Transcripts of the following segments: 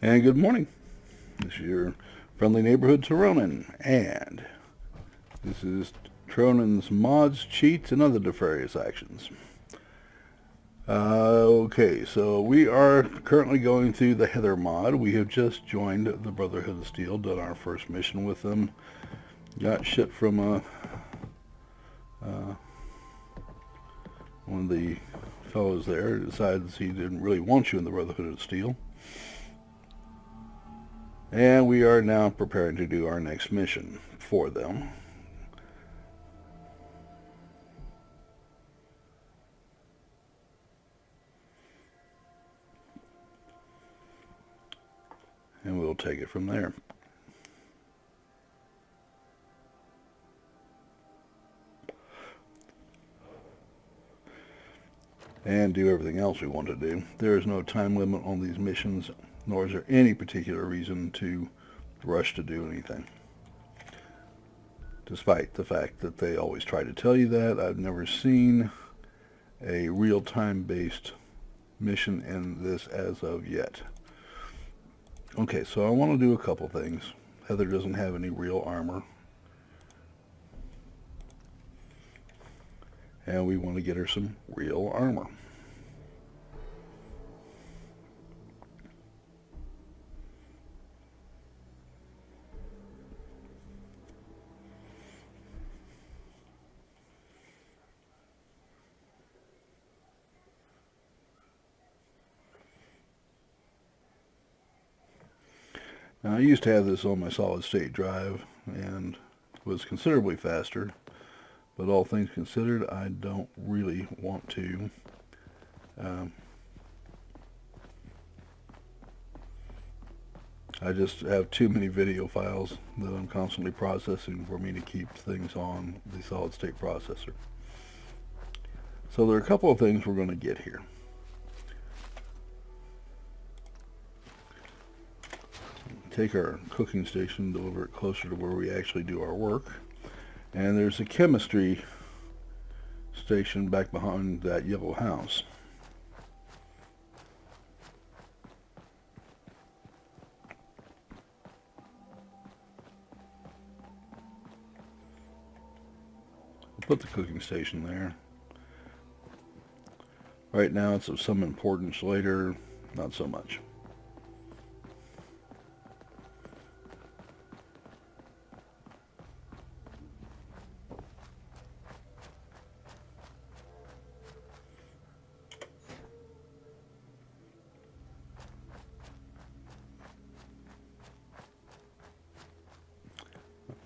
And good morning. This is your friendly neighborhood Tironan, and this is Tironan's mods, cheats, and other nefarious actions. Okay, so we are currently going through the Heather mod. We have just joined the Brotherhood of Steel, done our first mission with them. Got shit from one of the fellows there. Decides he didn't really want you in the Brotherhood of Steel. And we are now preparing to do our next mission for them. And we'll take it from there. And do everything else we want to do. There is no time limit on these missions, nor is there any particular reason to rush to do anything. Despite the fact that they always try to tell you that, I've never seen a real-time based mission in this as of yet. Okay, so I want to do a couple things. Heather doesn't have any real armor. And we want to get her some real armor. Now, I used to have this on my solid state drive and was considerably faster, but all things considered, I don't really want to I just have too many video files that I'm constantly processing for me to keep things on the solid state processor. So there are a couple of things we're going to get here. Take our cooking station, deliver it closer to where we actually do our work. And there's a chemistry station back behind that yellow house. I'll put the cooking station there. Right now it's of some importance, later not so much.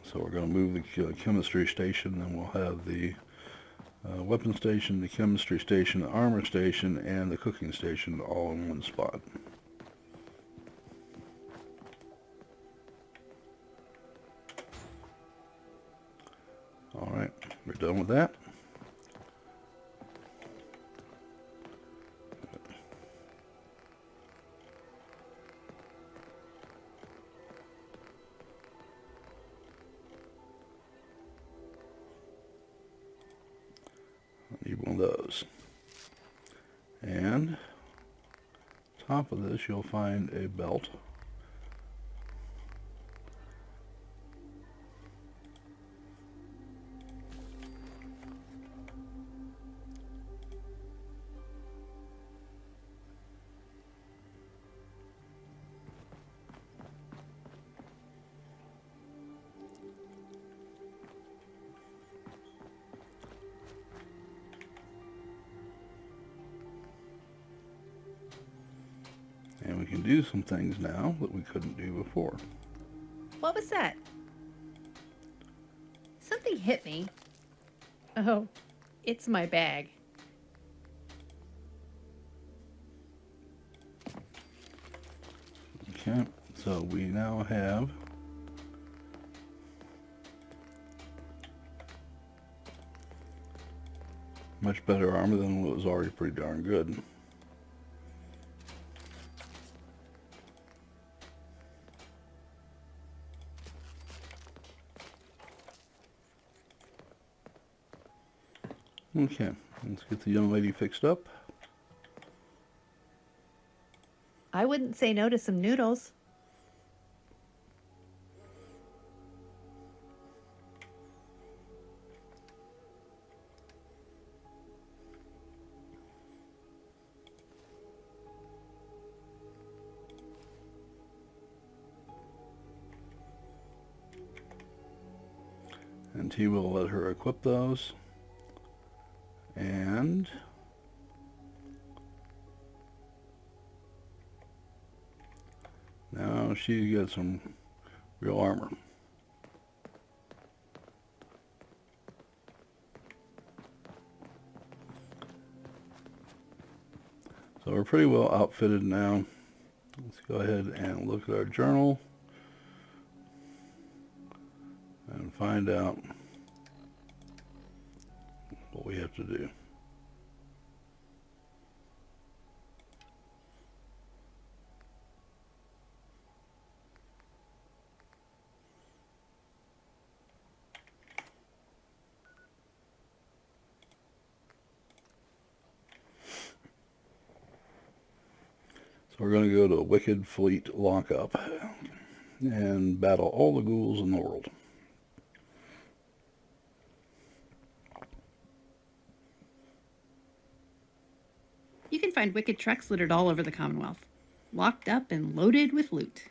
So we're going to move the chemistry station, and we'll have the weapon station, the chemistry station, the armor station, and the cooking station all in one spot. Alright, we're done with that. Need one of those. And top of this you'll find a belt. And we can do some things now that we couldn't do before. What was that? Something hit me. Oh, it's my bag. Okay, so we now have much better armor than what was already pretty darn good. Okay, let's get the young lady fixed up. I wouldn't say no to some noodles. And he will let her equip those. And now she gets some real armor. So we're pretty well outfitted now. Let's go ahead and look at our journal and find out what we have to do. So we're going to go to Wicked Fleet Lockup and battle all the ghouls in the world. You can find wicked trucks littered all over the Commonwealth, locked up and loaded with loot.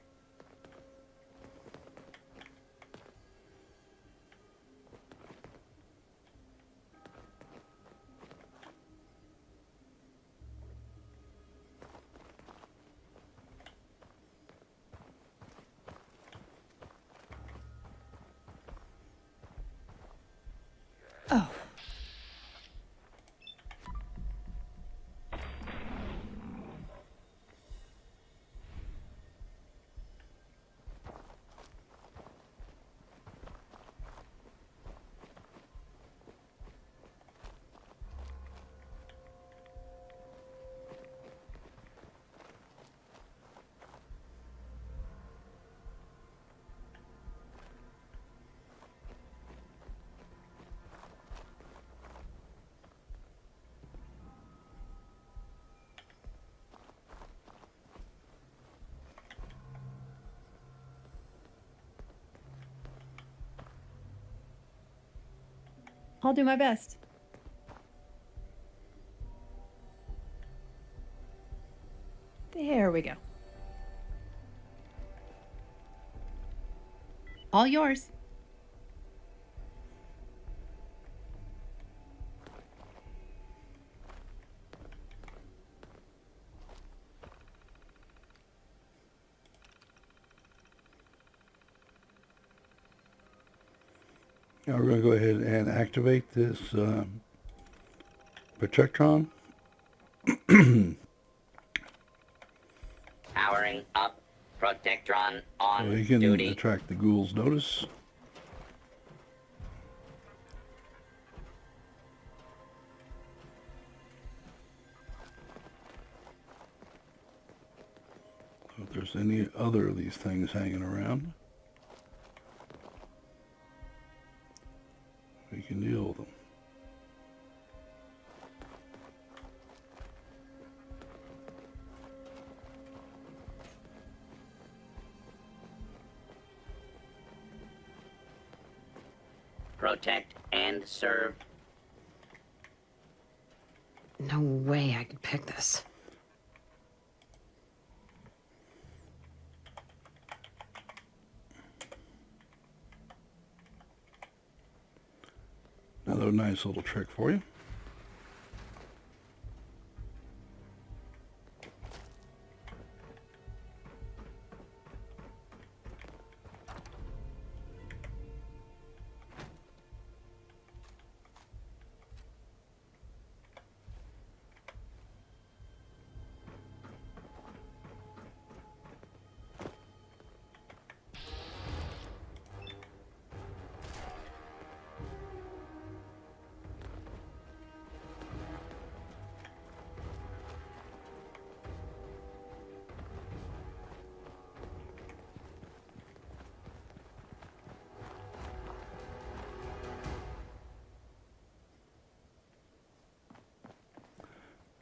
Oh. I'll do my best. There we go. All yours. Now we're going to go ahead and activate this Protectron. Powering up. Protectron on So he can duty. attract the ghouls' notice. So if there's any other of these things hanging around, we can deal with them. Protect and serve. No way I could pick this. Another nice little trick for you.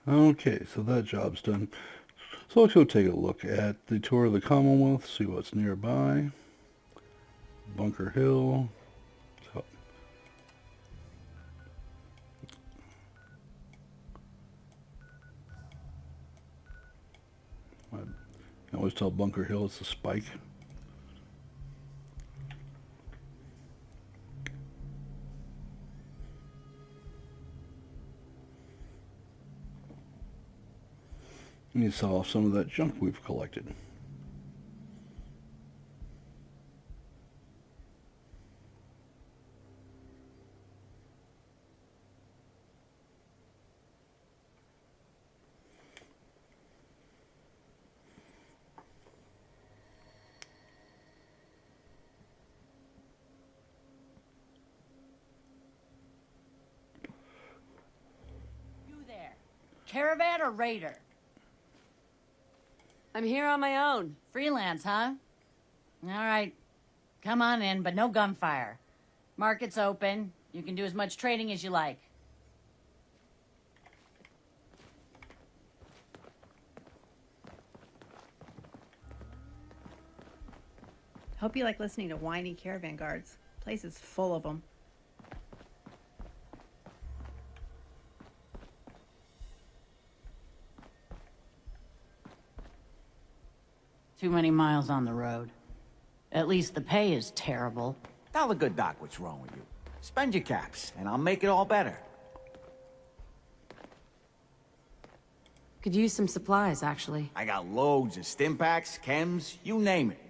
Okay, so that job's done. So let's go take a look at the tour of the Commonwealth, see what's nearby. Bunker Hill. So, I can always tell Bunker Hill it's a spike. And you saw some of that junk we've collected. You there. Caravan or raider? I'm here on my own. Freelance, huh? All right. Come on in, but no gunfire. Market's open. You can do as much trading as you like. Hope you like listening to whiny caravan guards. Place is full of them. Too many miles on the road. At least the pay is terrible. Tell the good doc what's wrong with you. Spend your caps, and I'll make it all better. Could use some supplies, actually. I got loads of stim packs, chems, you name it.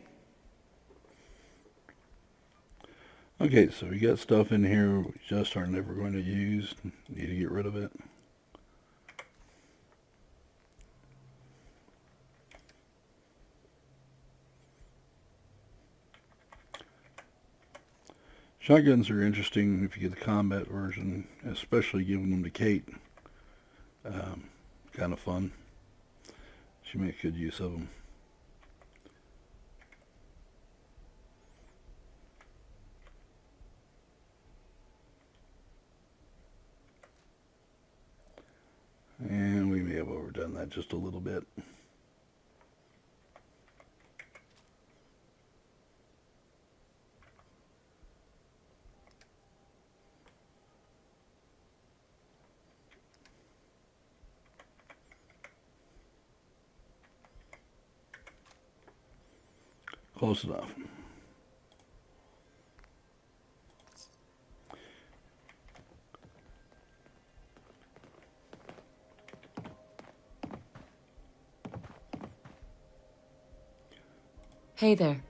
Okay, so we got stuff in here we just are never going to use. Need to get rid of it. Shotguns are interesting if you get the combat version, especially giving them to Kate. Kind of fun. She makes good use of them. And we may have overdone that just a little bit. Close enough. Hey there.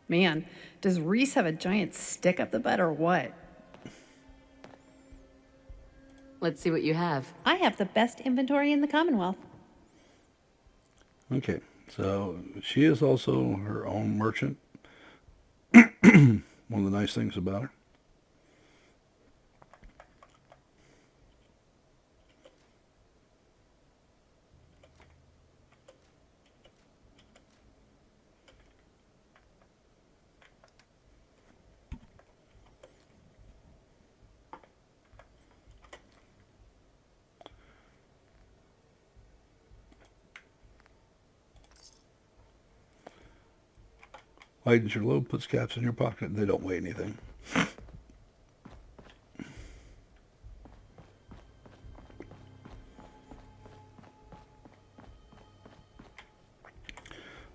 Man, does Reese have a giant stick up the butt or what? Let's see what you have. I have the best inventory in the Commonwealth. Okay, so she is also her own merchant. One of the nice things about her. Lightens your load, puts caps in your pocket, and they don't weigh anything.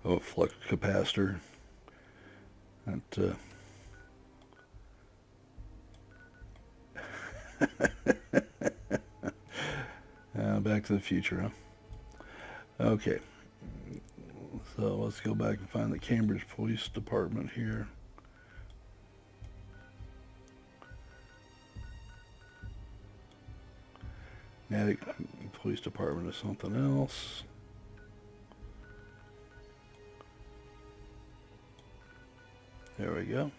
Oh, flux capacitor. That, Back to the Future, huh? Okay. So let's go back and find the Cambridge Police Department here. Natick Police Department is something else. There we go.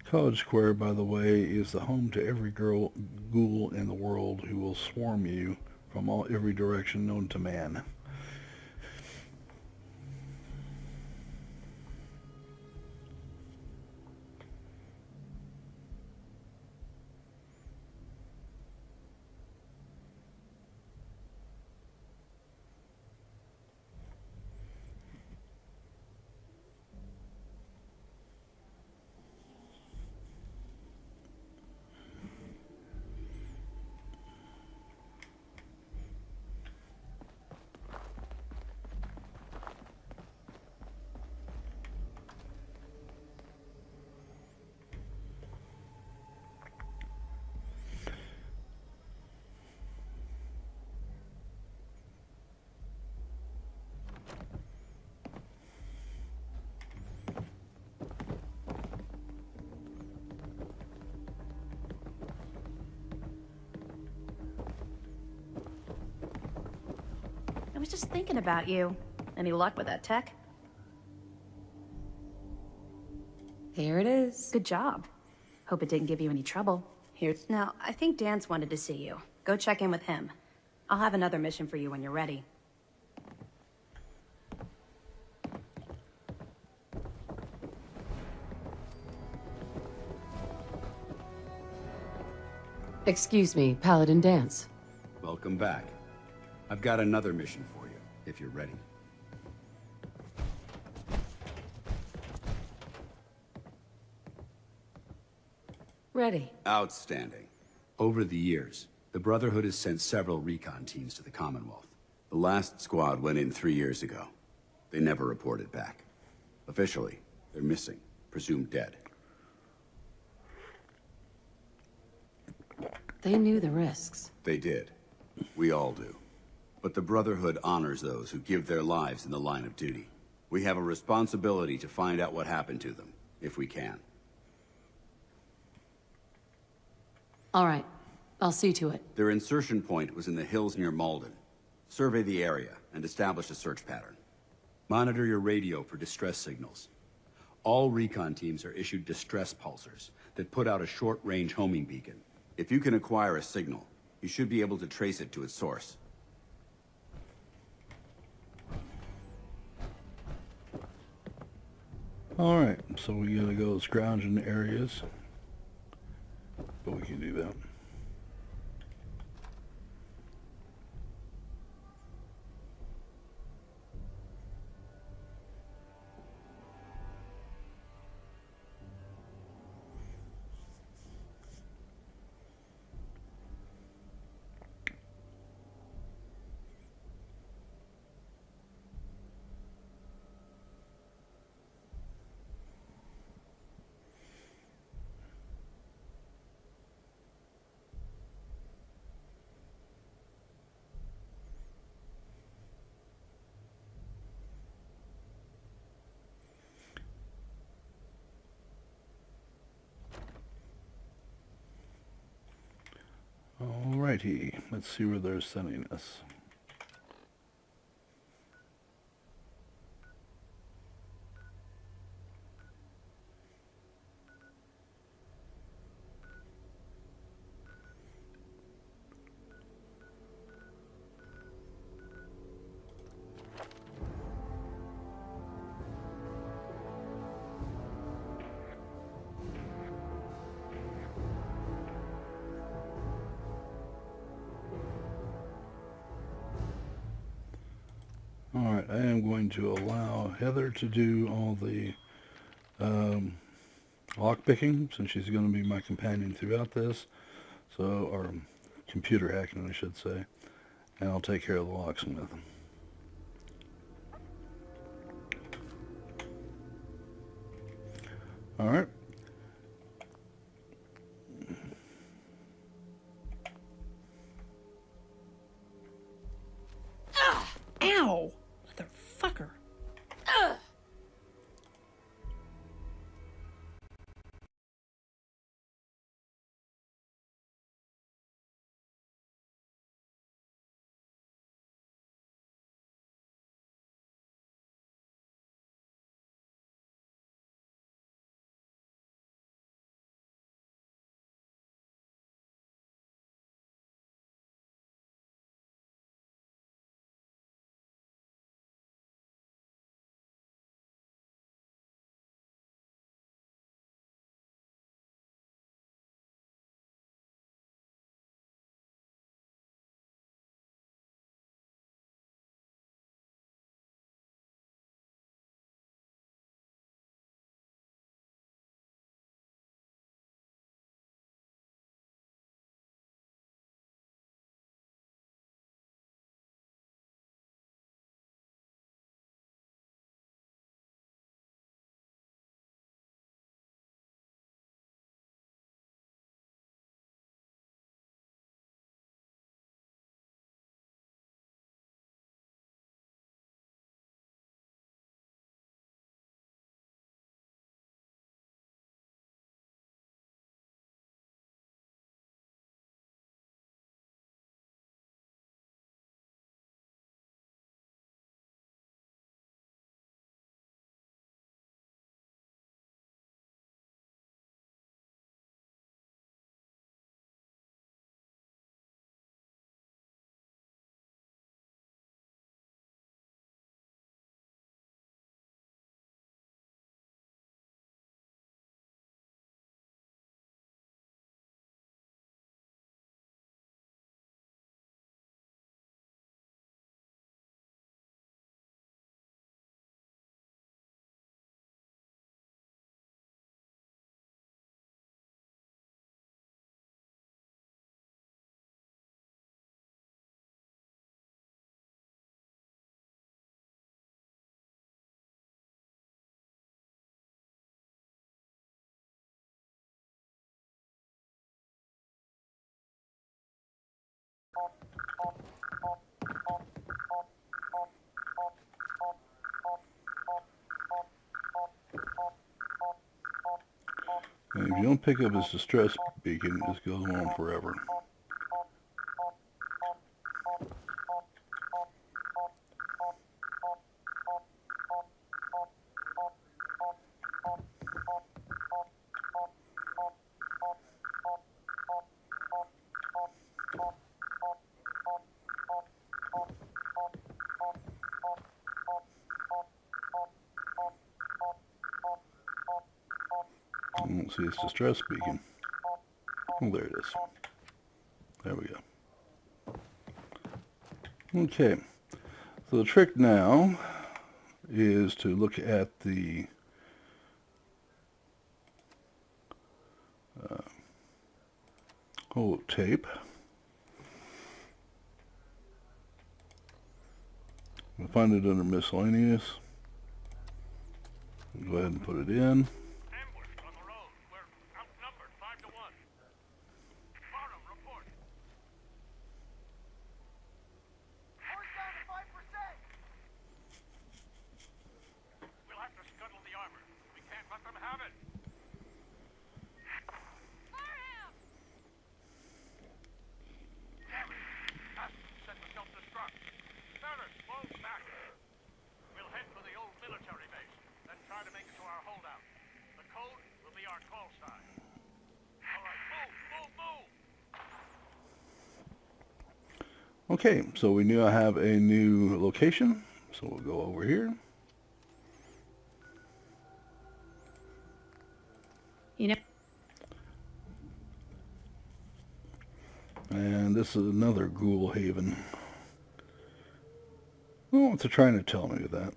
College Square, by the way, is the home to every ghoul in the world who will swarm you from every direction known to man. was just thinking about you. Any luck with that tech? Here it is. Good job. Hope it didn't give you any trouble. Here. Now, I think Dan's wanted to see you. Go check in with him. I'll have another mission for you when you're ready. Excuse me, Paladin Dance. Welcome back. I've got another mission for you, if you're ready. Ready. Outstanding. Over the years, the Brotherhood has sent several recon teams to the Commonwealth. The last squad went in 3 years ago. They never reported back. Officially, they're missing, presumed dead. They knew the risks. They did. We all do. But the Brotherhood honors those who give their lives in the line of duty. We have a responsibility to find out what happened to them, if we can. All right. I'll see to it. Their insertion point was in the hills near Malden. Survey the area and establish a search pattern. Monitor your radio for distress signals. All recon teams are issued distress pulsers that put out a short-range homing beacon. If you can acquire a signal, you should be able to trace it to its source. Alright, so we gotta go scrounging areas. But we can do that. Alrighty, let's see where they're sending us. Alright, I am going to allow Heather to do all the lockpicking, since she's going to be my companion throughout this. So, or computer hacking, I should say. And I'll take care of the locksmith. Alright. Ow! Motherfucker. And if you don't pick up his distress beacon, this goes on forever. I don't see his distress beacon. Oh, there it is. There we go. Okay. So the trick now is to look at the tape. We'll find it under miscellaneous. Go ahead and put it in. Ambushed on the road. We're outnumbered 5 to 1. Farnham, report. Force down to 5%. We'll have to scuttle the armor. We can't let them have it. Farnham! Damn it. Has to set the self-destruct. Barrett, fall back. We'll head for the old military base, then try to make it to our holdout. The code will be our call sign. All right, move, move, move! Okay, so we now have a new location. So we'll go over here. You know, And this is another ghoul haven. Oh, what's it trying to tell me with that?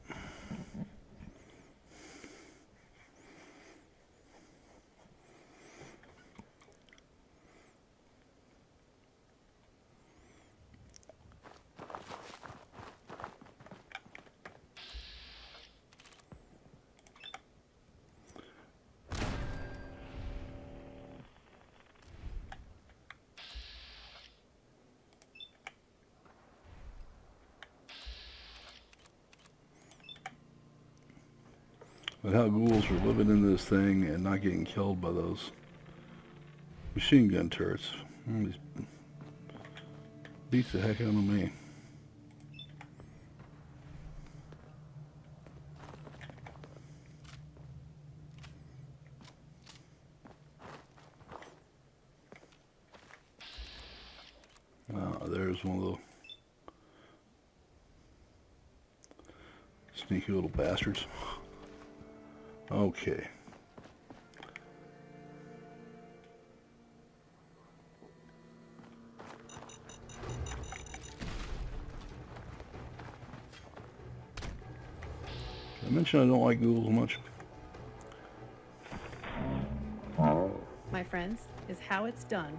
But how ghouls are living in this thing and not getting killed by those machine gun turrets. These beats the heck out of me. There's one of the sneaky little bastards. Okay. Did I mention I don't like ghouls much? My friends, is how it's done.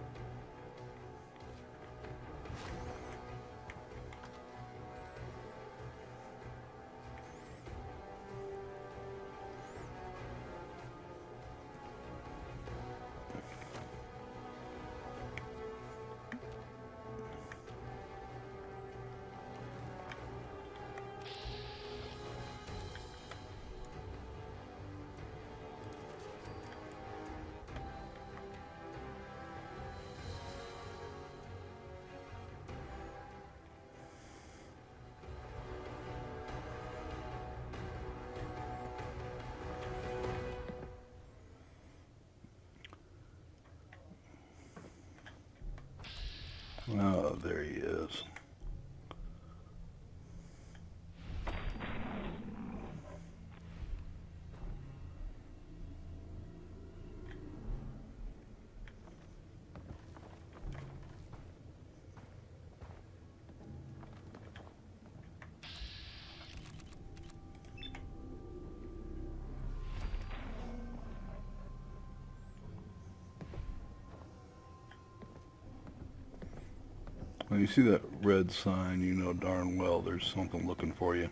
Oh, there he is. When you see that red sign, you know darn well there's something looking for you.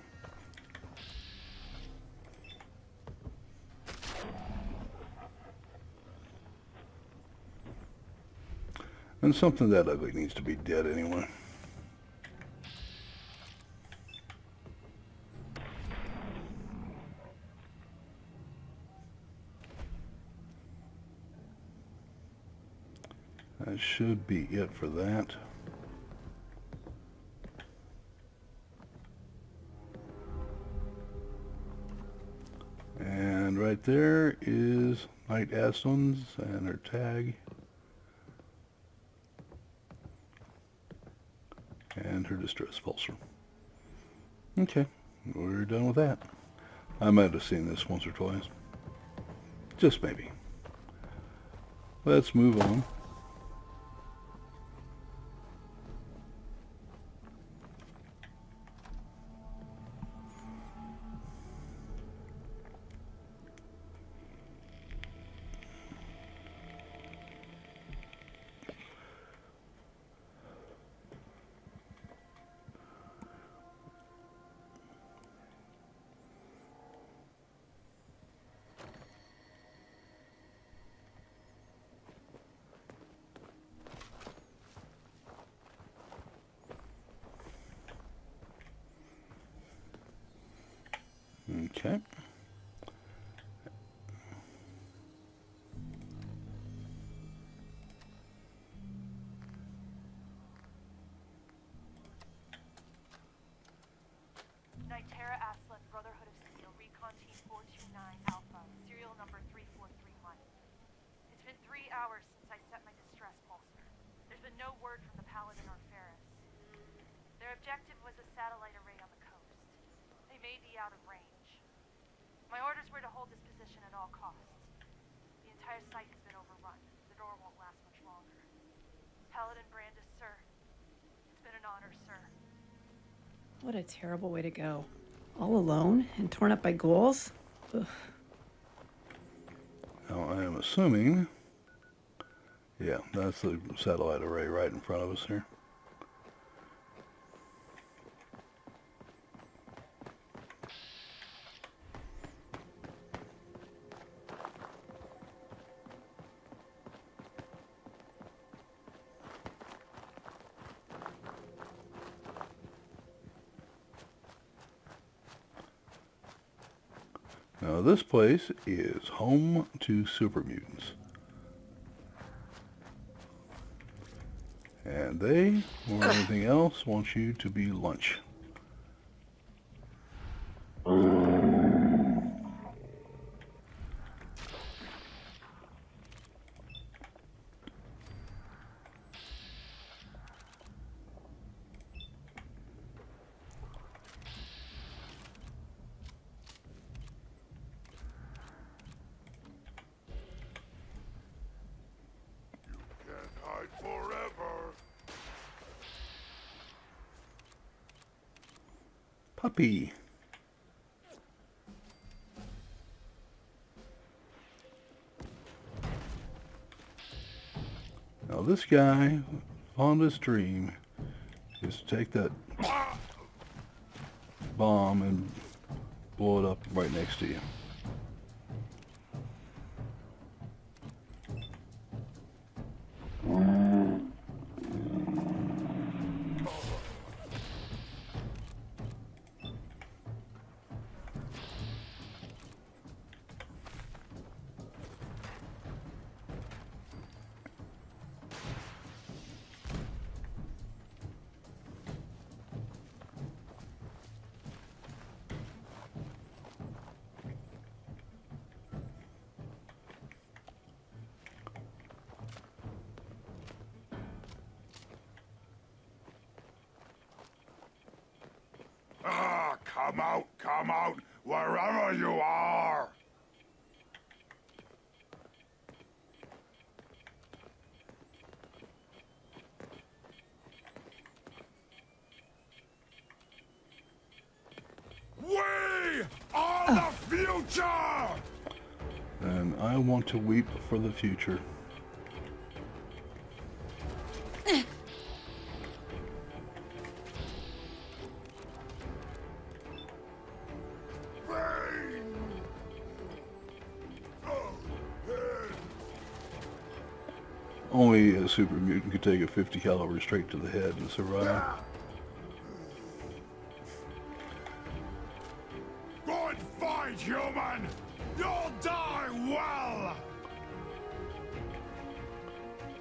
And something that ugly needs to be dead anyway. That should be it for that. And right there is Knight Aslan's and her tag. And her distress pulser. Okay, we're done with that. I might have seen this once or twice. Just maybe. Let's move on. Okay. Nitera Aslan, Brotherhood of Steel, Recon Team 429 Alpha, serial number 3431. It's been 3 hours since I set my distress pulser. There's been no word from the Paladin or Ferris. Their objective was a satellite array on the coast. They may be out of range. My orders were to hold this position at all costs. The entire site has been overrun. The door won't last much longer. Paladin Brandis, sir. It's been an honor, sir. What a terrible way to go. All alone and torn up by ghouls? Ugh. Now I am assuming, yeah, that's the satellite array right in front of us here. Now this place is home to super mutants. And they, more than anything else, want you to be lunch. Can't hide forever. Puppy. Now this guy, fondest dream is to take that bomb and blow it up right next to you. Come out, wherever you are! We are the future! And I want to weep for the future. Only a super mutant could take a 50 caliber straight to the head and survive. Good fight, human! You'll die well!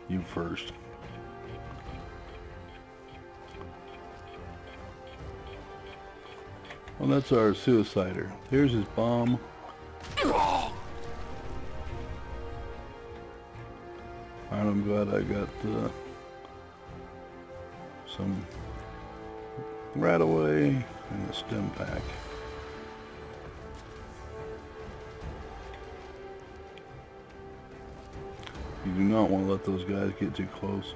You first. Well, that's our suicider. Here's his bomb. I'm glad I got some right away in the stem pack. You do not want to let those guys get too close.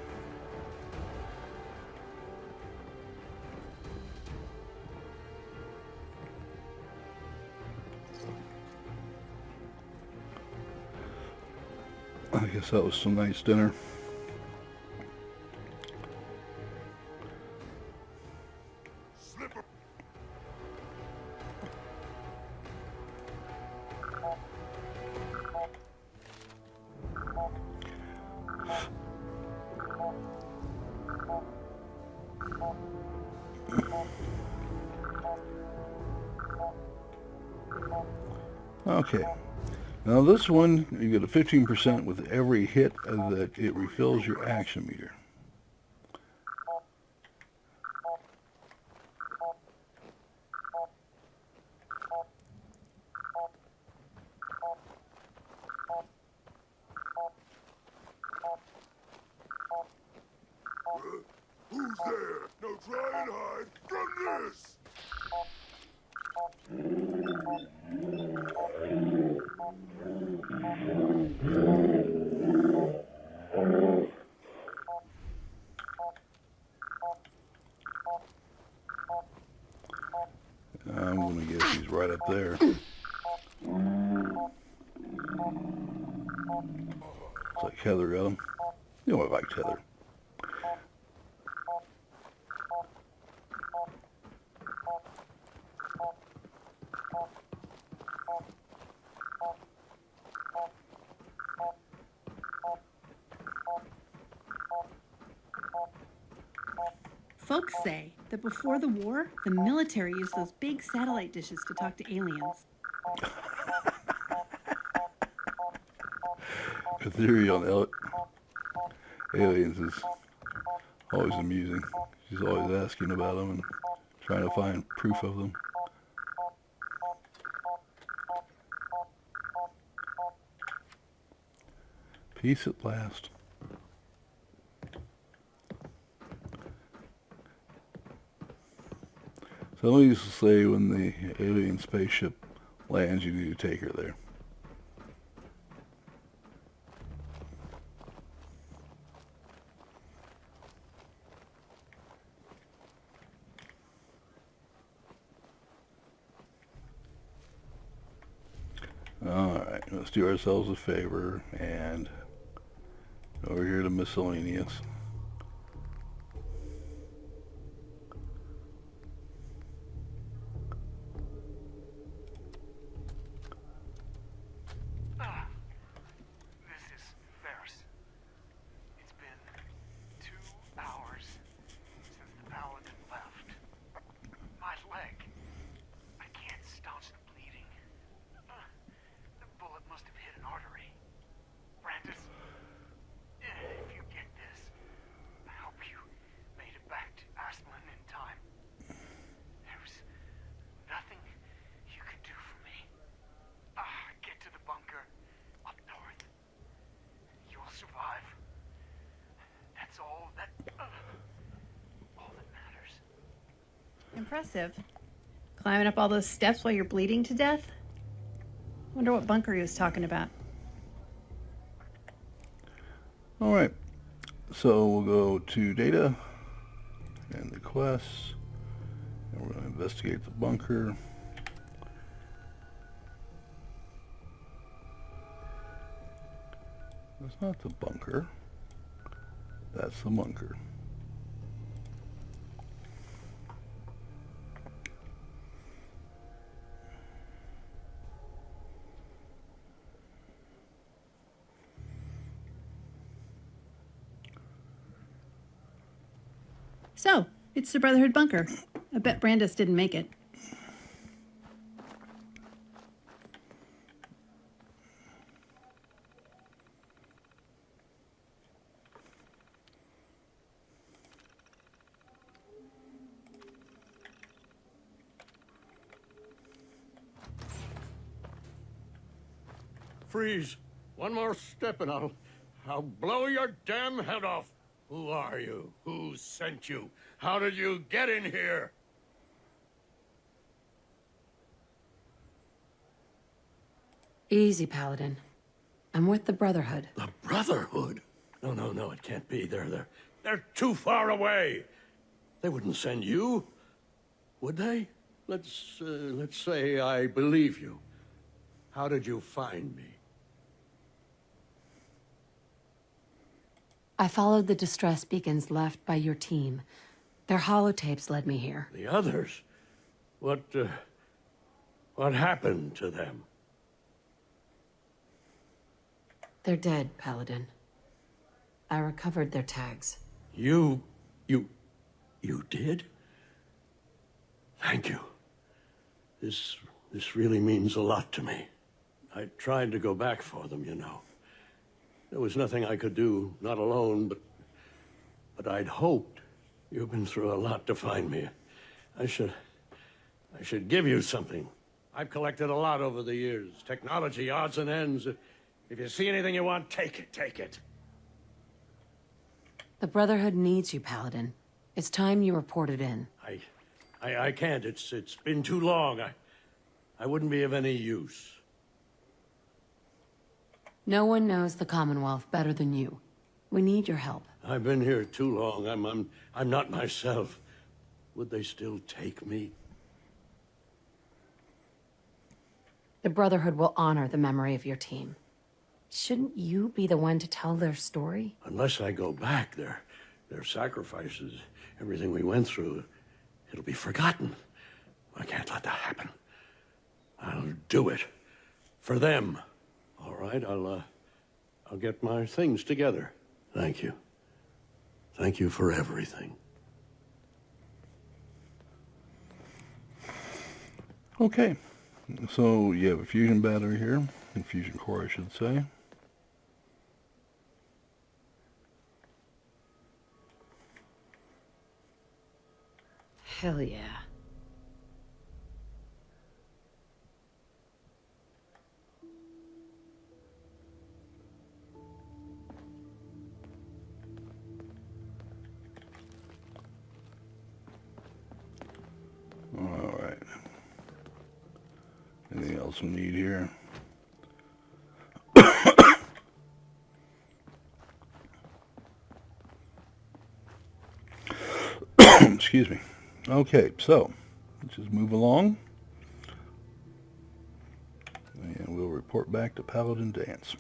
I guess that was some nice dinner. Okay. Now this one, you get a 15% with every hit that it refills your action meter. Who's there? No try and hide from this! I'm going to guess he's right up there. It's like Heather got him. You know I liked Heather. Folks say that before the war, the military used those big satellite dishes to talk to aliens. Her theory on aliens is always amusing. She's always asking about them and trying to find proof of them. Peace at last. So I used to say when the alien spaceship lands, you need to take her there. Alright, let's do ourselves a favor and over here to miscellaneous. This is Ferris. It's been 2 hours since the paladin left. My leg. I can't staunch the bleeding. The bullet must have hit an artery. Brandis, if you get this, I hope you made it back to Aslan in time. There was nothing you could do for me. Get to the bunker up north. You'll survive. That's all that matters. Impressive. Climbing up all those steps while you're bleeding to death? Wonder what bunker he was talking about. Alright, so we'll go to data and the quests, and we're going to investigate the bunker. That's not the bunker, that's the bunker. So, it's the Brotherhood bunker. I bet Brandis didn't make it. Freeze. One more step and I'll blow your damn head off. Who are you? Who sent you? How did you get in here? Easy, Paladin. I'm with the Brotherhood. The Brotherhood? No, it can't be. They're too far away. They wouldn't send you, would they? Let's say I believe you. How did you find me? I followed the distress beacons left by your team. Their holotapes led me here. The others? What happened to them? They're dead, Paladin. I recovered their tags. You did? Thank you. This really means a lot to me. I tried to go back for them, you know. There was nothing I could do, not alone, but I'd hoped. You've been through a lot to find me. I should give you something. I've collected a lot over the years. Technology, odds and ends. If you see anything you want, take it. The Brotherhood needs you, Paladin. It's time you reported in. I can't. It's been too long. I wouldn't be of any use. No one knows the Commonwealth better than you. We need your help. I've been here too long. I'm not myself. Would they still take me? The Brotherhood will honor the memory of your team. Shouldn't you be the one to tell their story? Unless I go back, their sacrifices, everything we went through, it'll be forgotten. I can't let that happen. I'll do it. For them. All right, I'll get my things together. Thank you. Thank you for everything. Okay, so you have a fusion battery here, a fusion core I should say. Hell yeah. All right. Anything else we need here? Excuse me. Okay, so let's just move along. And we'll report back to Paladin Dance.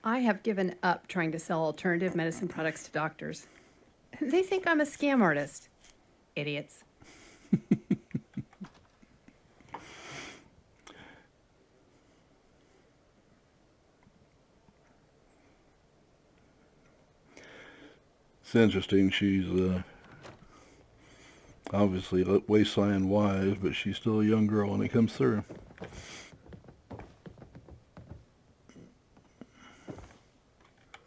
I have given up trying to sell alternative medicine products to doctors. They think I'm a scam artist. Idiots. It's interesting. She's Obviously wasteland wise, but she's still a young girl when it comes through.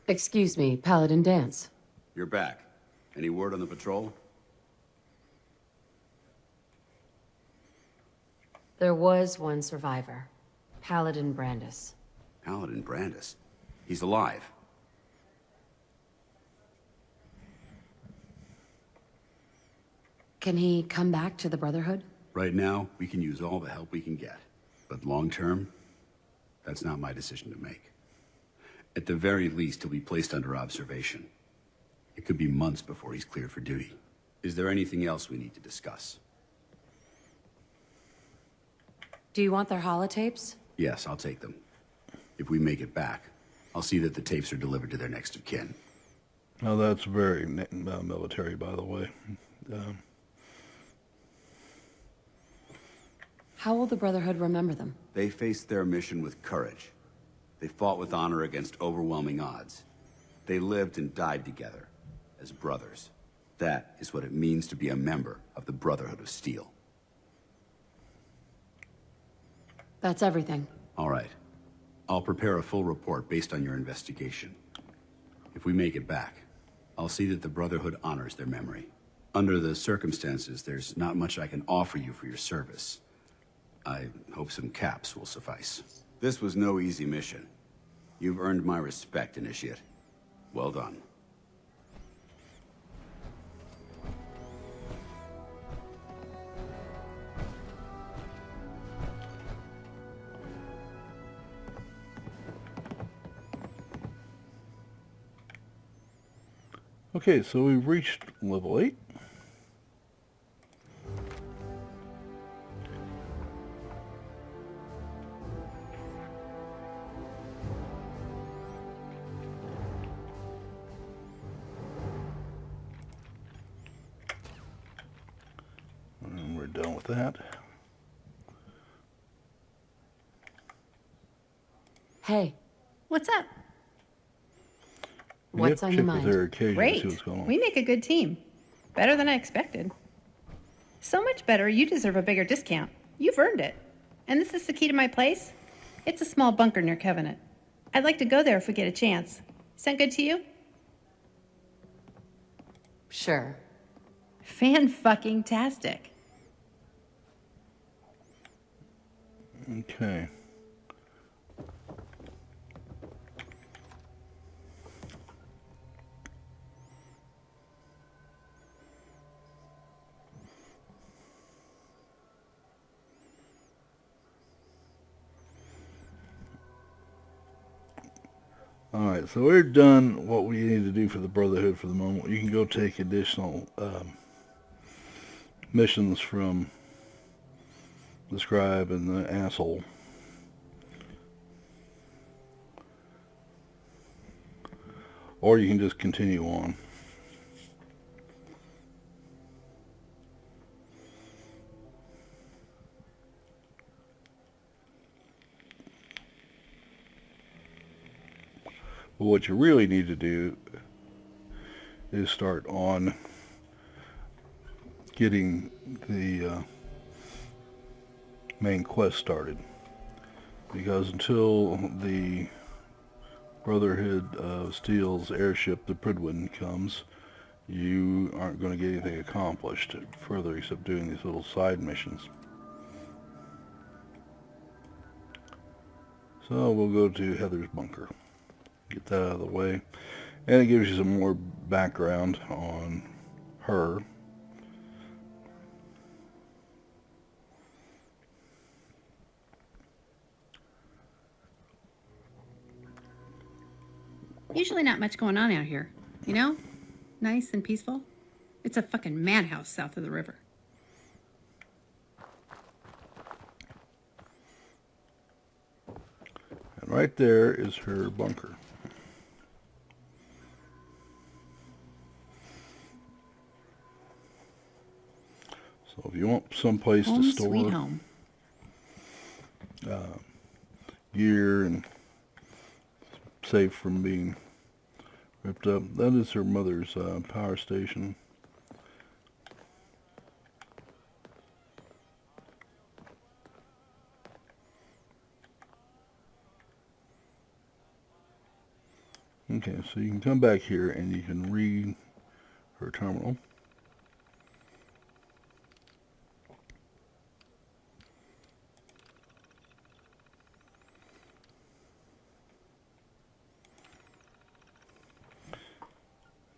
Excuse me, Paladin Dance. You're back. Any word on the patrol? There was one survivor. Paladin Brandis. Paladin Brandis. He's alive. Can he come back to the Brotherhood? Right now, we can use all the help we can get. But long term, that's not my decision to make. At the very least, he'll be placed under observation. It could be months before he's cleared for duty. Is there anything else we need to discuss? Do you want their holotapes? Yes, I'll take them. If we make it back, I'll see that the tapes are delivered to their next of kin. Now that's very military, by the way. How will the Brotherhood remember them? They faced their mission with courage. They fought with honor against overwhelming odds. They lived and died together, as brothers. That is what it means to be a member of the Brotherhood of Steel. That's everything. All right. I'll prepare a full report based on your investigation. If we make it back, I'll see that the Brotherhood honors their memory. Under the circumstances, there's not much I can offer you for your service. I hope some caps will suffice. This was no easy mission. You've earned my respect, Initiate. Well done. Okay, so we've reached level 8. And we're done with that. Hey, What's up? We what's have on to your check with mind? her occasionally to Great. see what's going on. We make a good team. Better than I expected. So much better, you deserve a bigger discount. You've earned it. And this is the key to my place? It's a small bunker near Covenant. I'd like to go there if we get a chance. Sound good to you? Sure. Fan-fucking-tastic. Okay. Alright, so we're done what we need to do for the Brotherhood for the moment. You can go take additional missions from the Scribe and the Asshole. Or you can just continue on. But what you really need to do is start on getting the main quest started. Because until the Brotherhood of Steel's airship, the Pridwin, comes, you aren't going to get anything accomplished further except doing these little side missions. So we'll go to Heather's bunker. Get that out of the way. And it gives you some more background on her. Usually not much going on out here, you know? Nice and peaceful. It's a fucking madhouse south of the river. And right there is her bunker. So if you want some place to Home store sweet home. gear and safe from being ripped up, that is her mother's power station. Okay, so you can come back here and you can read her terminal.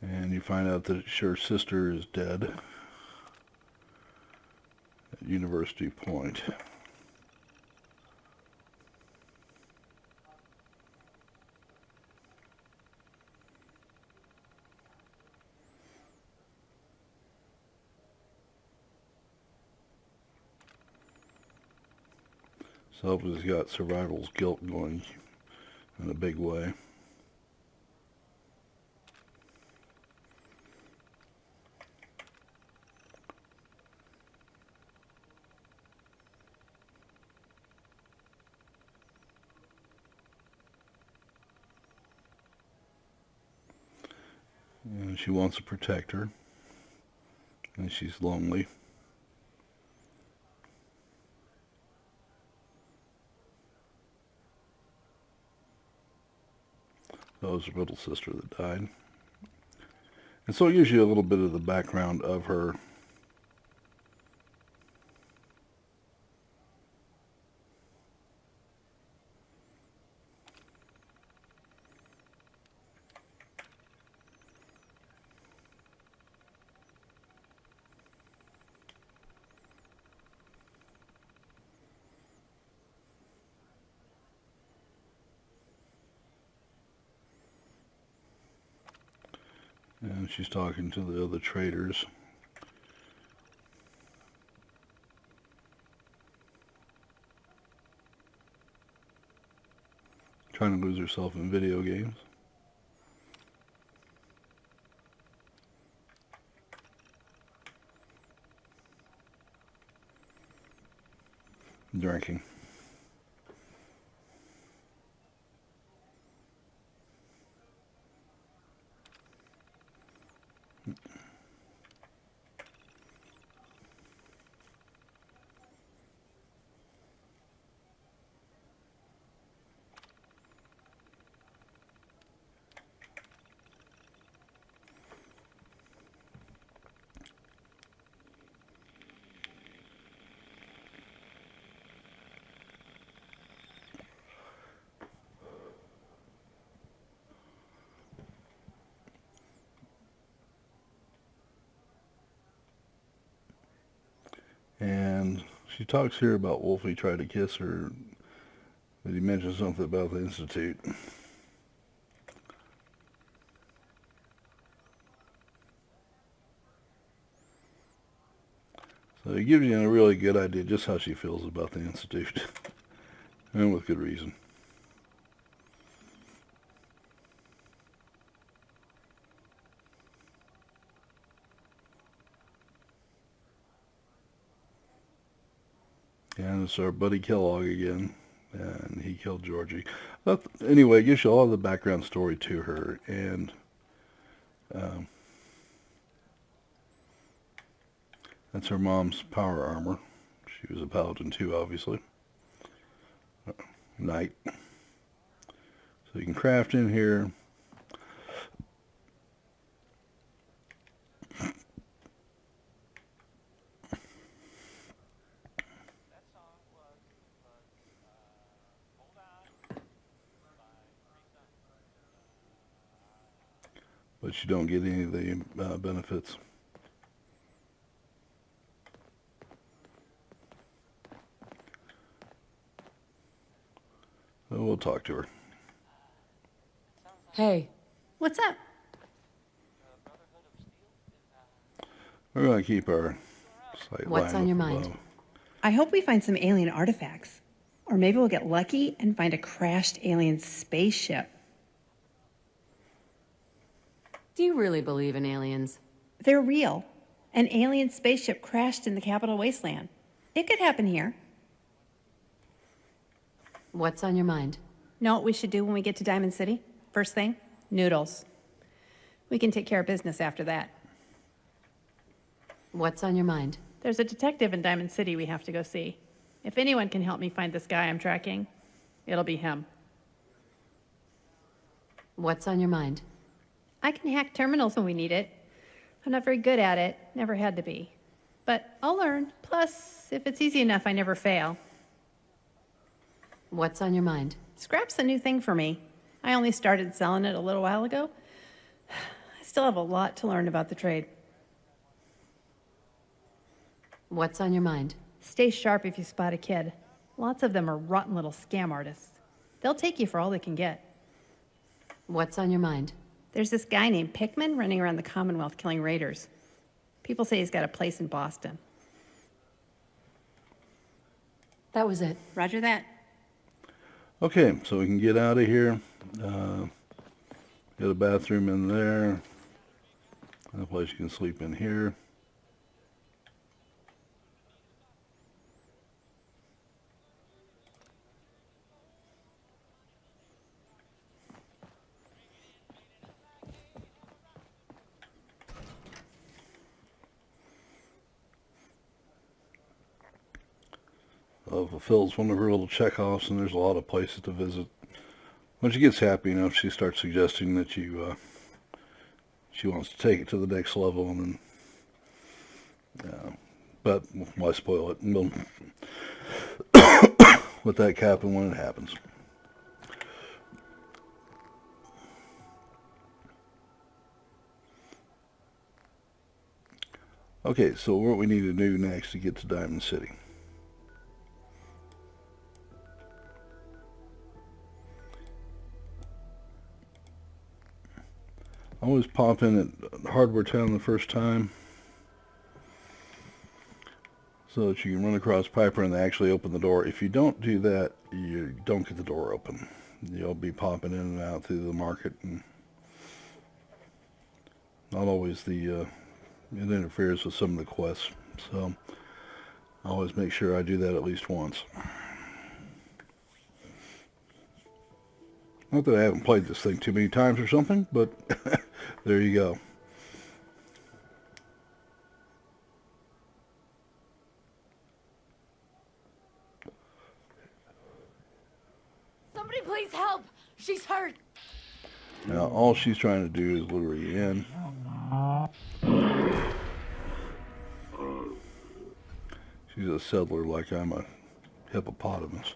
And you find out that her sister is dead at University Point. Self has got survival's guilt going in a big way. And she wants to protect her. And she's lonely. That was her little sister that died. And so it gives you a little bit of the background of her. And she's talking to the other traders. Trying to lose herself in video games. Drinking. And she talks here about Wolfie tried to kiss her, but he mentioned something about the Institute. So it gives you a really good idea just how she feels about the Institute. And with good reason. And it's our buddy Kellogg again, and he killed Georgie. But anyway, it gives you all the background story to her, and that's her mom's power armor. She was a paladin too, obviously. Knight. So you can craft in here. But you don't get any of the benefits. So we'll talk to her. Hey. What's up? We're going to keep our slight What's line on your with the mind? bow. I hope we find some alien artifacts. Or maybe we'll get lucky and find a crashed alien spaceship. Do you really believe in aliens? They're real. An alien spaceship crashed in the capital wasteland. It could happen here. What's on your mind? Know what we should do when we get to Diamond City? First thing, noodles. We can take care of business after that. What's on your mind? There's a detective in Diamond City we have to go see. If anyone can help me find this guy I'm tracking, it'll be him. What's on your mind? I can hack terminals when we need it. I'm not very good at it, never had to be. But I'll learn. Plus, if it's easy enough, I never fail. What's on your mind? Scrap's a new thing for me. I only started selling it a little while ago. I still have a lot to learn about the trade. What's on your mind? Stay sharp if you spot a kid. Lots of them are rotten little scam artists. They'll take you for all they can get. What's on your mind? There's this guy named Pickman running around the Commonwealth killing raiders. People say he's got a place in Boston. That was it. Roger that. Okay, so we can get out of here. Got a bathroom in there. A place you can sleep in here. Fulfills one of her little check-offs, and there's a lot of places to visit. When she gets happy enough, she starts suggesting that she wants to take it to the next level, and then, but why spoil it? We'll let that happen when it happens. Okay, so what we need to do next to get to Diamond City. Always pop in at Hardware Town the first time so that you can run across Piper and they actually open the door. If you don't do that, you don't get the door open. You'll be popping in and out through the market, and not always it interferes with some of the quests. So I always make sure I do that at least once. Not that I haven't played this thing too many times or something, but there you go. Somebody please help! She's hurt! Now, all she's trying to do is lure you in. She's a settler like I'm a hippopotamus.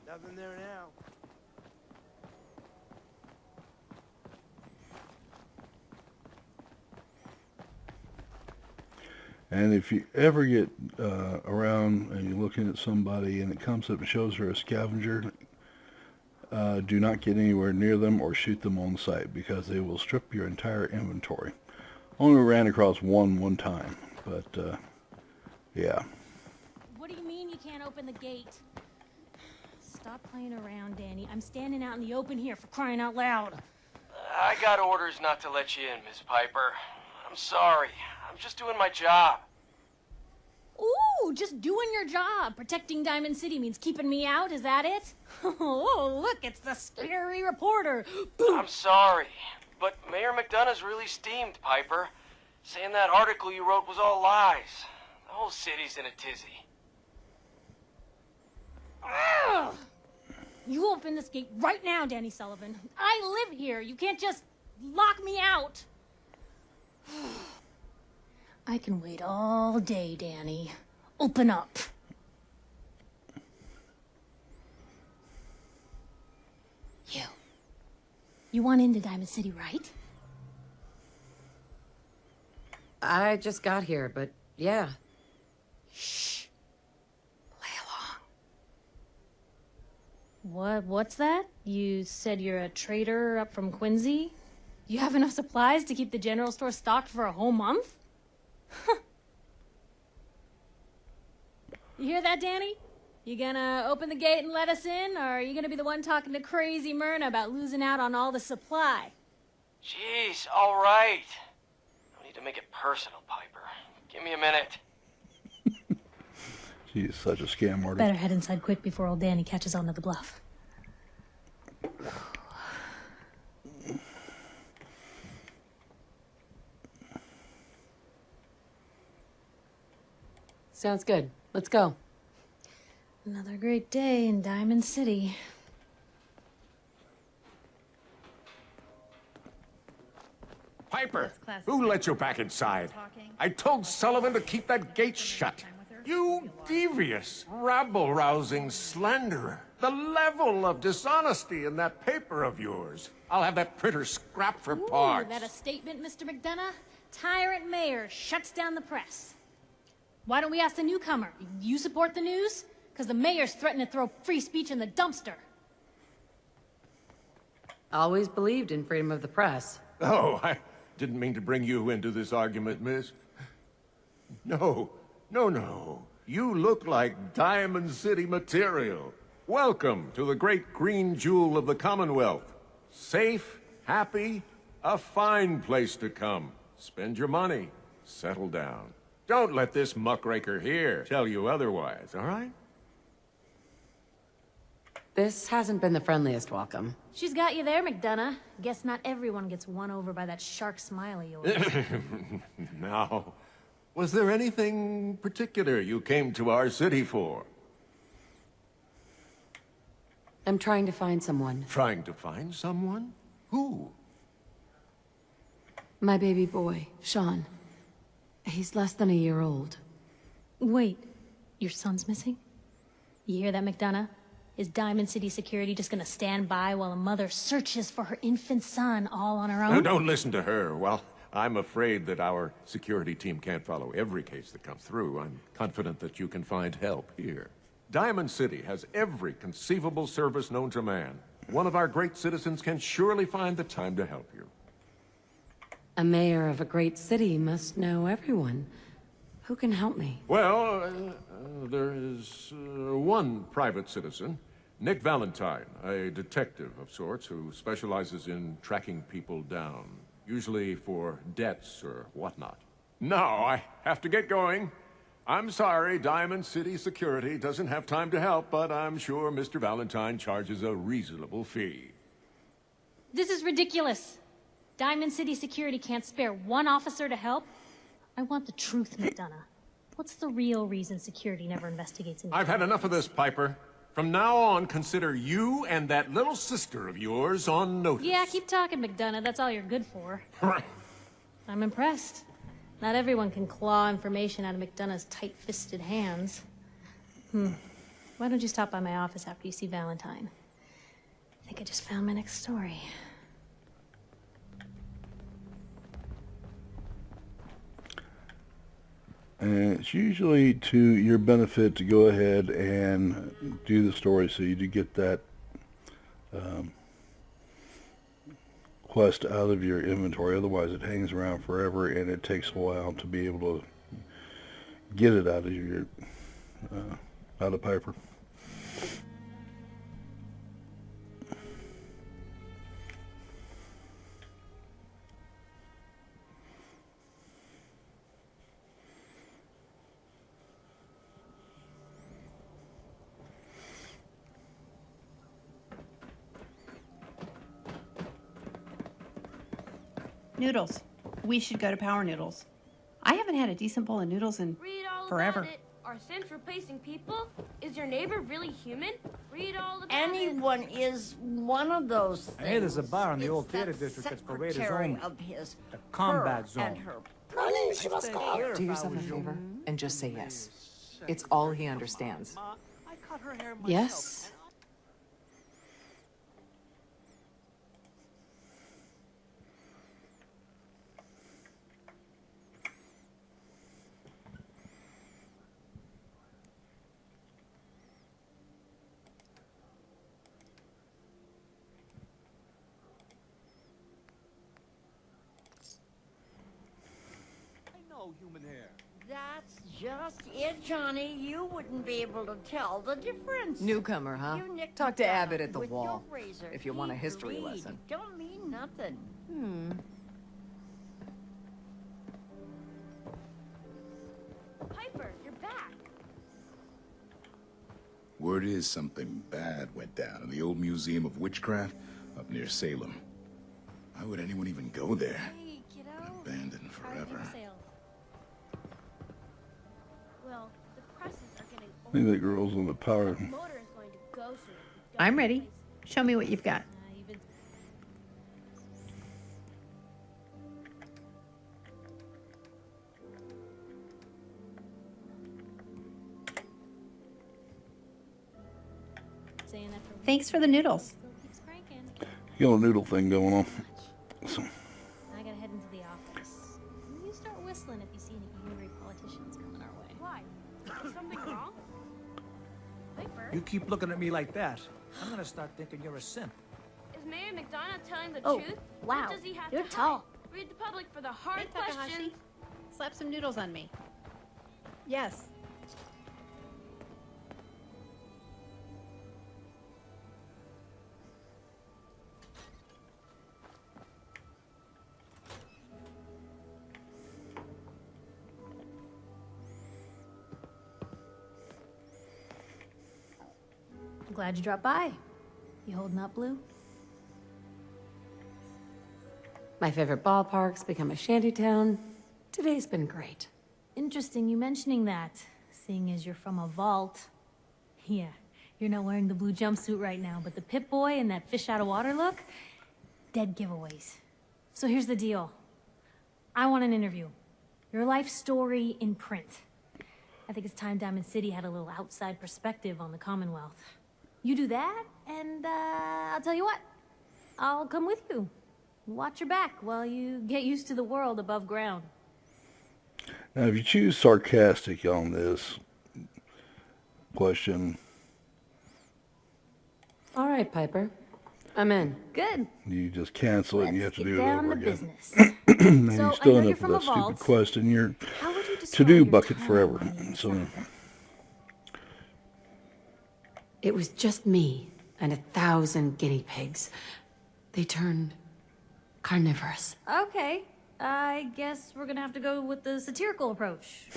Nothing there now. And if you ever get around and you're looking at somebody and it comes up and shows her a scavenger, do not get anywhere near them or shoot them on sight, because they will strip your entire inventory. Only ran across one time, but yeah. What do you mean you can't open the gate? Stop playing around, Danny. I'm standing out in the open here, for crying out loud. I got orders not to let you in, Miss Piper. I'm sorry. I'm just doing my job. Ooh, just doing your job. Protecting Diamond City means keeping me out, is that it? Oh, look, it's the scary reporter. I'm sorry, but Mayor McDonough's really steamed, Piper. Saying that article you wrote was all lies. The whole city's in a tizzy. Ugh. You open this gate right now, Danny Sullivan. I live here. You can't just lock me out. I can wait all day, Danny. Open up. You want into Diamond City, right? I just got here, but yeah. Shh. Play along. What's that? You said you're a trader up from Quincy? You have enough supplies to keep the general store stocked for a whole month? You hear that, Danny? You gonna open the gate and let us in, or are you gonna be the one talking to crazy Myrna about losing out on all the supply? Jeez, all right. No need to make it personal, Piper. Give me a minute. She's such a scam artist. Better head inside quick before old Danny catches on to the bluff. Sounds good. Let's go. Another great day in Diamond City. Piper, who let you back inside? I told Sullivan to keep that gate shut. You devious, rabble-rousing slanderer. The level of dishonesty in that paper of yours. I'll have that printer scrapped for parts. Ooh, that a statement, Mr. McDonough? Tyrant mayor shuts down the press. Why don't we ask the newcomer? You support the news? Because the mayor's threatened to throw free speech in the dumpster. Always believed in freedom of the press. Oh, I didn't mean to bring you into this argument, miss. No. You look like Diamond City material. Welcome to the great green jewel of the Commonwealth. Safe, happy, a fine place to come. Spend your money, settle down. Don't let this muckraker here tell you otherwise, all right? This hasn't been the friendliest welcome. She's got you there, McDonough. Guess not everyone gets won over by that shark smile of yours. Now, was there anything particular you came to our city for? I'm trying to find someone. Trying to find someone? Who? My baby boy, Sean. He's less than a year old. Wait, your son's missing? You hear that, McDonough? Is Diamond City security just gonna stand by while a mother searches for her infant son all on her own? No, don't listen to her. Well, I'm afraid that our security team can't follow every case that comes through. I'm confident that you can find help here. Diamond City has every conceivable service known to man. One of our great citizens can surely find the time to help you. A mayor of a great city must know everyone. Who can help me? Well, there is one private citizen, Nick Valentine, a detective of sorts who specializes in tracking people down, usually for debts or whatnot. Now, I have to get going. I'm sorry, Diamond City Security doesn't have time to help, but I'm sure Mr. Valentine charges a reasonable fee. This is ridiculous. Diamond City security can't spare one officer to help? I want the truth, McDonough. What's the real reason security never investigates anything? I've had enough of this, Piper. From now on, consider you and that little sister of yours on notice. Yeah, keep talking, McDonough. That's all you're good for. I'm impressed. Not everyone can claw information out of McDonough's tight-fisted hands. Why don't you stop by my office after you see Valentine? I think I just found my next story. And it's usually to your benefit to go ahead and do the story so you do get that quest out of your inventory. Otherwise it hangs around forever and it takes a while to be able to get it out of your out of Piper. Noodles. We should go to Power Noodles. I haven't had a decent bowl of noodles in Read all forever. about it. Are scents replacing people? Is your neighbor really human? Read all about Anyone is one of those things. Hey, there's a bar in the It's old theater that district that's Paredes secretary only. of his, The combat her zone. and her Do yourself a favor and just say yes. It's all he understands. Yes? Human hair. That's just it, Johnny. You wouldn't be able to tell the difference. Newcomer, huh? You nicked Talk to McDonough Abbott at the with wall, your razor. if you want a He history agreed. lesson. Don't mean nothing. Piper, you're back. Word is something bad went down in the old Museum of Witchcraft up near Salem. Why would anyone even go there? Hey, kiddo. Abandoned How are forever. sales? Well, the presses are getting I think that girl's on the power. Motor is going to go soon. I'm ready. Show me what you've got. Saying that for Thanks for the noodles. keeps cranking. You got a noodle thing going on. So, I gotta head into the office. You start whistling if you see any angry politicians coming our way. Why? Is something wrong? Piper? You keep looking at me like that, I'm gonna start thinking you're a simp. Is Mayor McDonough telling the Oh, truth? wow. What does he have You're to tall. hide? Read the public for the hard Hey, Takahashi. questions. Slap some noodles on me. Yes. I'm glad you dropped by. You holding up, Blue? My favorite ballpark's become a shantytown. Today's been great. Interesting you mentioning that, seeing as you're from a vault. Yeah, you're not wearing the blue jumpsuit right now, but the Pip-Boy and that fish out of water look, dead giveaways. So here's the deal. I want an interview. Your life story in print. I think it's time Diamond City had a little outside perspective on the Commonwealth. You do that, and I'll tell you what, I'll come with you. Watch your back while you get used to the world above ground. now, if you choose sarcastic on this question, All right, Piper. I'm in. Good. you just cancel it and you have to do it down over to again. business. And So, you I still know end you're up from with a that stupid vault. question. You're How would you to describe do your bucket time forever. on the So, inside? It was just me and 1,000 guinea pigs. They turned carnivorous. Okay, I guess we're gonna have to go with the satirical approach.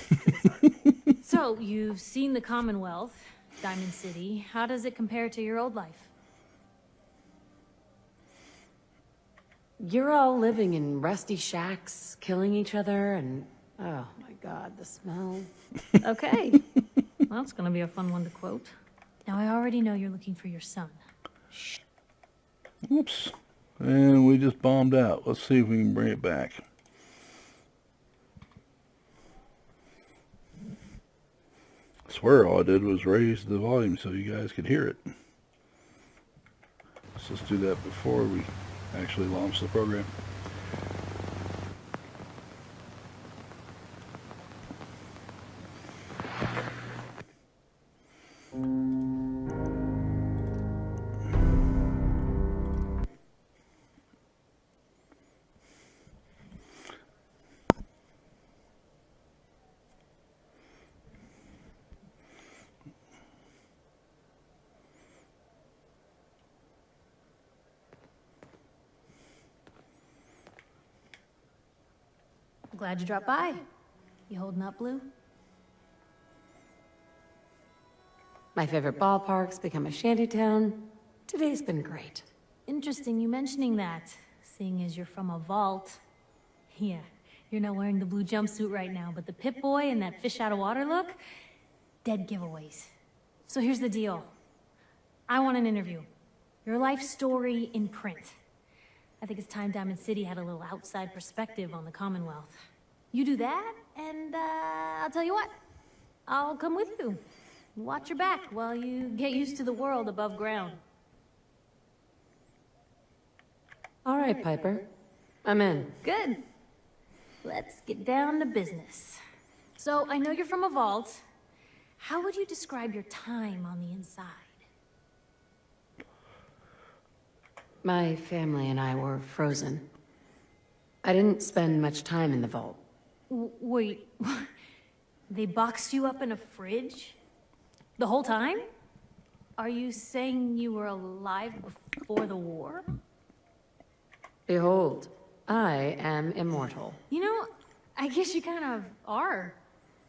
So, you've seen the Commonwealth, Diamond City. How does it compare to your old life? You're all living in rusty shacks, killing each other, and oh my god, the smell. Okay, well, that's gonna be a fun one to quote. Now, I already know you're looking for your son. oops. And we just bombed out. Let's see if we can bring it back. I swear all I did was raise the volume so you guys could hear it. Let's just do that before we actually launch the program. I'm glad you dropped by. You holding up, Blue? My favorite ballpark's become a shantytown. Today's been great. Interesting you mentioning that, seeing as you're from a vault. Yeah, you're not wearing the blue jumpsuit right now, but the Pip-Boy and that fish out of water look, dead giveaways. So here's the deal. I want an interview. Your life story in print. I think it's time Diamond City had a little outside perspective on the Commonwealth. You do that, and I'll tell you what, I'll come with you. Watch your back while you get used to the world above ground. All right, Piper. I'm in. Good. Let's get down to business. So, I know you're from a vault. How would you describe your time on the inside? My family and I were frozen. I didn't spend much time in the vault. Wait, they boxed you up in a fridge? The whole time? Are you saying you were alive before the war? Behold, I am immortal. You know, I guess you kind of are,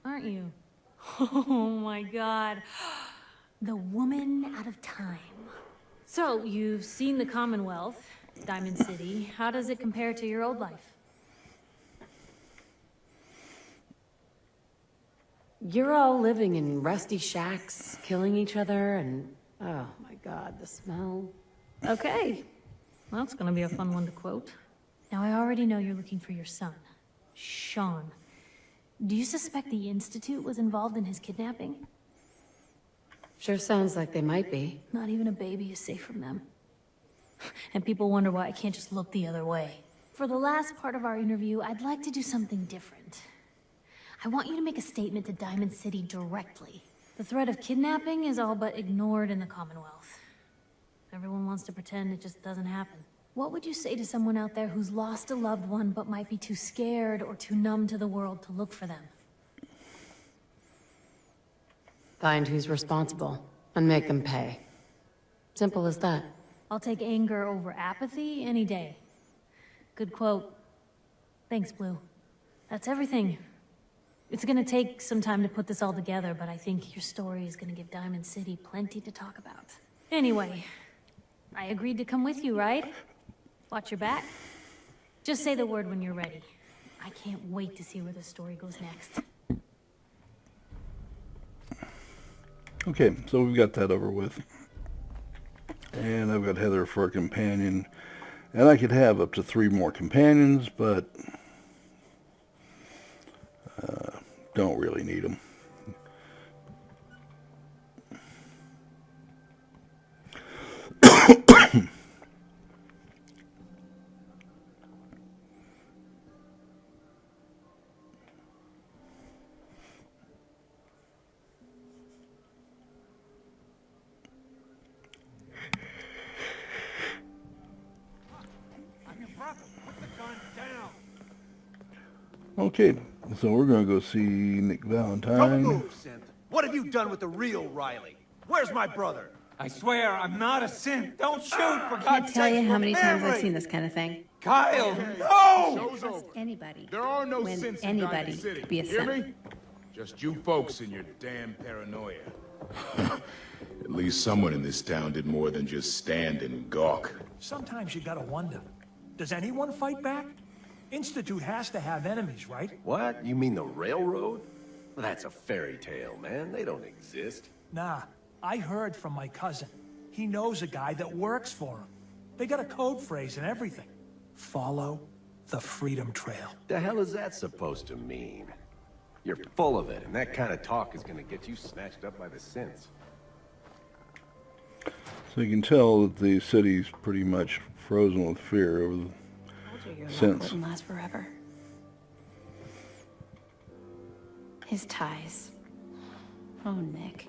aren't you? Oh my god. The woman out of time. So, you've seen the Commonwealth, Diamond City. How does it compare to your old life? You're all living in rusty shacks, killing each other, and oh my god, the smell. Okay. Well, that's gonna be a fun one to quote. Now, I already know you're looking for your son, Sean. Do you suspect the Institute was involved in his kidnapping? Sure sounds like they might be. Not even a baby is safe from them. And people wonder why I can't just look the other way. For the last part of our interview, I'd like to do something different. I want you to make a statement to Diamond City directly. The threat of kidnapping is all but ignored in the Commonwealth. Everyone wants to pretend it just doesn't happen. What would you say to someone out there who's lost a loved one but might be too scared or too numb to the world to look for them? Find who's responsible and make them pay. Simple as that. I'll take anger over apathy any day. Good quote. Thanks, Blue. That's everything. It's gonna take some time to put this all together, but I think your story is gonna give Diamond City plenty to talk about. Anyway, I agreed to come with you, right? Watch your back. Just say the word when you're ready. I can't wait to see where the story goes next. Okay, so we've got that over with. And I've got Heather for a companion. And I could have up to 3 more companions, but don't really need them. Okay, so we're going to go see Nick Don't Valentine. move, Synth. What have you done with the real Riley? Where's my brother? I swear, I'm not a synth. Don't shoot, for Can't God's tell sake. you how many times I've family. seen this kind of thing. Kyle, no! Trust anybody. There are no when synths in anybody Diamond City. could be a Hear synth. me? Just you folks and your damn paranoia. At least someone in this town did more than just stand and gawk. Sometimes you gotta wonder, does anyone fight back? Institute has to have enemies, right? What? You mean the railroad? That's a fairy tale, man. They don't exist. Nah, I heard from my cousin. He knows a guy that works for him. They got a code phrase and everything. Follow the Freedom Trail. The hell is that supposed to mean? You're full of it, and that kind of talk is gonna get you snatched up by the synths. So you can tell that the city's pretty much frozen with fear over the Your love synths. wouldn't last forever. His ties. Oh, Nick.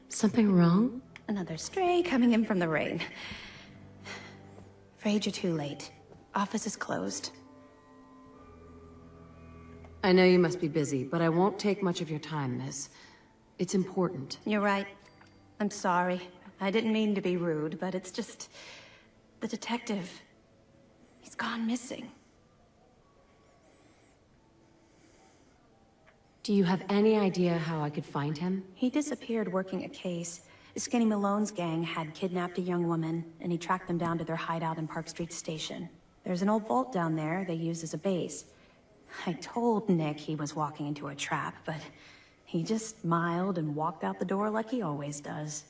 Something wrong? Another stray coming in from the rain. Afraid you're too late. Office is closed. I know you must be busy, but I won't take much of your time, miss. It's important. You're right. I'm sorry. I didn't mean to be rude, but it's just... the detective... he's gone missing. Do you have any idea how I could find him? He disappeared working a case. Skinny Malone's gang had kidnapped a young woman, and he tracked them down to their hideout in Park Street Station. There's an old vault down there they use as a base. I told Nick he was walking into a trap, but he just smiled and walked out the door like he always does.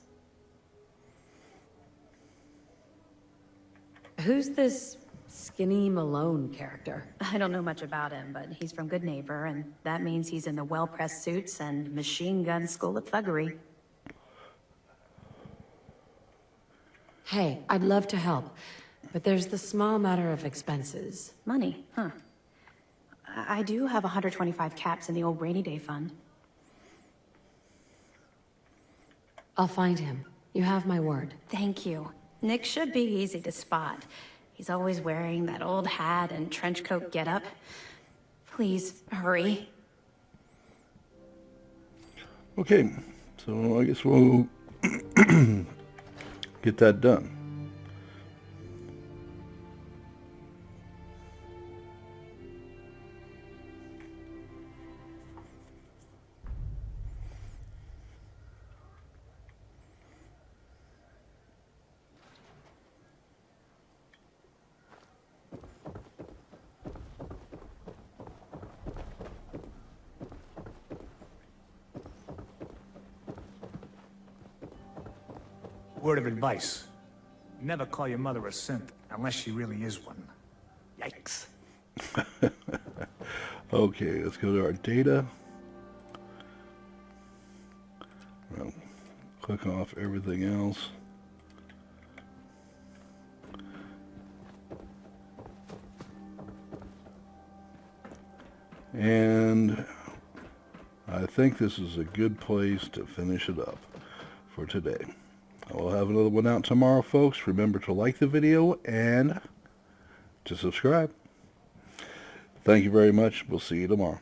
Who's this Skinny Malone character? I don't know much about him, but he's from Good Neighbor, and that means he's in the well-pressed suits and machine gun school of thuggery. Hey, I'd love to help, but there's the small matter of expenses. Money, huh? I do have 125 caps in the old rainy day fund. I'll find him. You have my word. Thank you. Nick should be easy to spot. He's always wearing that old hat and trench coat getup. Please, hurry. Okay, so I guess we'll get that done. Word of advice. Never call your mother a synth unless she really is one. Yikes. Okay, let's go to our data. Well, click off everything else. And I think this is a good place to finish it up for today. I will have another one out tomorrow, folks. Remember to like the video and to subscribe. Thank you very much. We'll see you tomorrow.